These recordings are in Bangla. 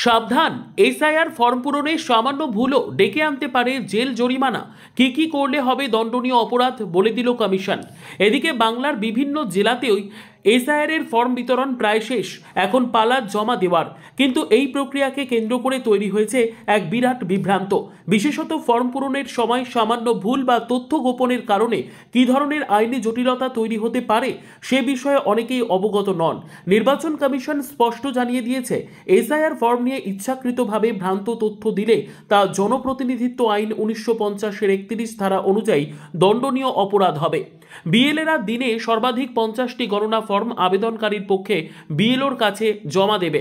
সাবধান, এসআইআর ফর্ম পূরণে সামান্য ভুলও ডেকে আনতে পারে জেল জরিমানা। কি করলে হবে দণ্ডনীয় অপরাধ বলে দিল কমিশন। এদিকে বাংলার বিভিন্ন জেলাতেও এসআইআর এর ফর্ম বিতরণ প্রায় শেষ, এখন পালা জমা দেওয়ার। কিন্তু এই প্রক্রিয়াকে কেন্দ্র করে তৈরি হয়েছে এক বিরাট বিভ্রান্ত। বিশেষত ফর্ম পূরণের সময় সামান্য ভুল বা তথ্য গোপনের কারণে কী ধরনের আইনি জটিলতা তৈরি হতে পারে সে বিষয়ে অনেকেই অবগত নন। নির্বাচন কমিশন স্পষ্ট জানিয়ে দিয়েছে, এসআইআর ফর্ম নিয়ে ইচ্ছাকৃতভাবে ভ্রান্ত তথ্য দিলে তা জনপ্রতিনিধিত্ব আইন 1950-এর 31 ধারা অনুযায়ী দণ্ডনীয় অপরাধ হবে। বিএলএরা দিনে সর্বাধিক 50টি গণনা ফর্ম আবেদনকারীর পক্ষে বিএলওর কাছে জমা দেবে।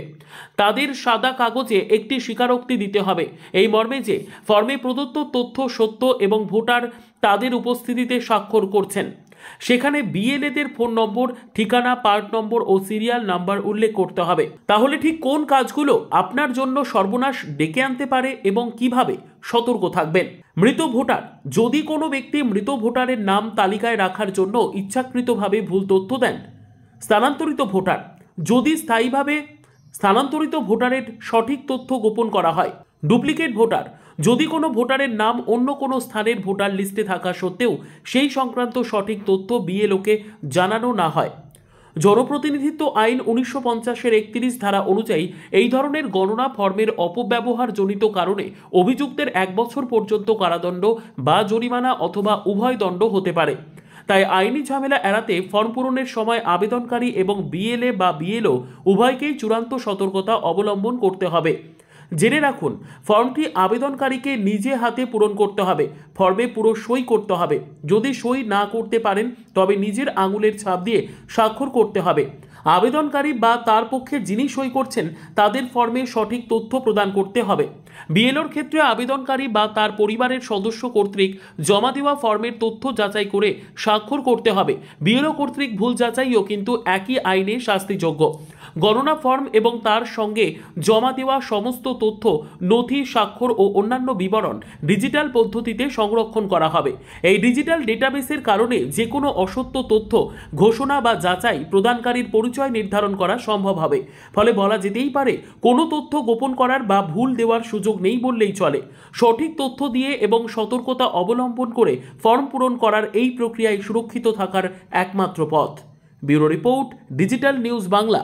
তাদের সাদা কাগজে একটি স্বীকারোক্তি দিতে হবে এই মর্মে যে ফর্মে প্রদত্ত তথ্য সত্য এবং ভোটার তাদের উপস্থিতিতে স্বাক্ষর করছেন। সেখানে বিএলএদের ফোন নম্বর, ঠিকানা, পার্ট নম্বর ও সিরিয়াল নাম্বার উল্লেখ করতে হবে। তাহলে ঠিক কোন কাজগুলো আপনার জন্য সর্বনাশ ডেকে আনতে পারে এবং কিভাবে সতর্ক থাকবেন। মৃত ভোটার, যদি কোনো ব্যক্তি মৃত ভোটারের নাম তালিকায় রাখার জন্য ইচ্ছাকৃতভাবে ভুল তথ্য দেন। স্থানান্তরিত ভোটার, যদি স্থায়ীভাবে স্থানান্তরিত ভোটারের সঠিক তথ্য গোপন করা হয়। ডুপ্লিকেট ভোটার, যদি কোনো ভোটারের নাম অন্য কোনো স্থানের ভোটার লিস্টে থাকা সত্ত্বেও সেই সংক্রান্ত সঠিক তথ্য বিএলওকে জানানো না হয়। জনপ্রতিনিধিত্ব আইন 1950-এর 31 ধারা অনুযায়ী এই ধরনের গণনা ফর্মের অপব্যবহারজনিত কারণে অভিযুক্তের 1 বছর পর্যন্ত কারাদণ্ড বা জরিমানা অথবা উভয় দণ্ড হতে পারে। তাই আইনি ঝামেলা এড়াতে ফর্ম পূরণের সময় আবেদনকারী এবং বিএলএ বা বিএলও উভয়কেই চূড়ান্ত সতর্কতা অবলম্বন করতে হবে। জেনে রাখুন, ফর্মটি আবেদনকারীকে নিজে হাতে পূরণ করতে হবে। ফর্মে পুরো সই করতে হবে। যদি সই না করতে পারেন তবে নিজের আঙুলের ছাপ দিয়ে স্বাক্ষর করতে হবে। আবেদনকারী বা তার পক্ষে যিনি সই করছেন তাদের ফর্মে সঠিক তথ্য প্রদান করতে হবে। বিএলওর ক্ষেত্রে আবেদনকারী বা তার পরিবারের সদস্য কর্তৃক জমা দেওয়া ফর্মের তথ্য যাচাই করে স্বাক্ষর করতে হবে। বিএলও কর্তৃক ভুল যাচাইও কিন্তু একই আইনে শাস্তিযোগ্য। গণনা ফর্ম এবং তার সঙ্গে জমা দেওয়া সমস্ত তথ্য, নথি, স্বাক্ষর ও অন্যান্য বিবরণ ডিজিটাল পদ্ধতিতে সংরক্ষণ করা হবে। এই ডিজিটাল ডেটাবেসের কারণে যে কোনো অসত্য তথ্য ঘোষণা বা যাচাই প্রদানকারীর পরিচয় নির্ধারণ করা সম্ভব হবে। ফলে বলা যেতেই পারে কোনো তথ্য গোপন করার বা ভুল দেওয়ার সুযোগ নেই বললেই চলে। সঠিক তথ্য দিয়ে এবং সতর্কতা অবলম্বন করে ফর্ম পূরণ করার এই প্রক্রিয়ায় সুরক্ষিত থাকার একমাত্র পথ। Bureau report, digital news Bangla.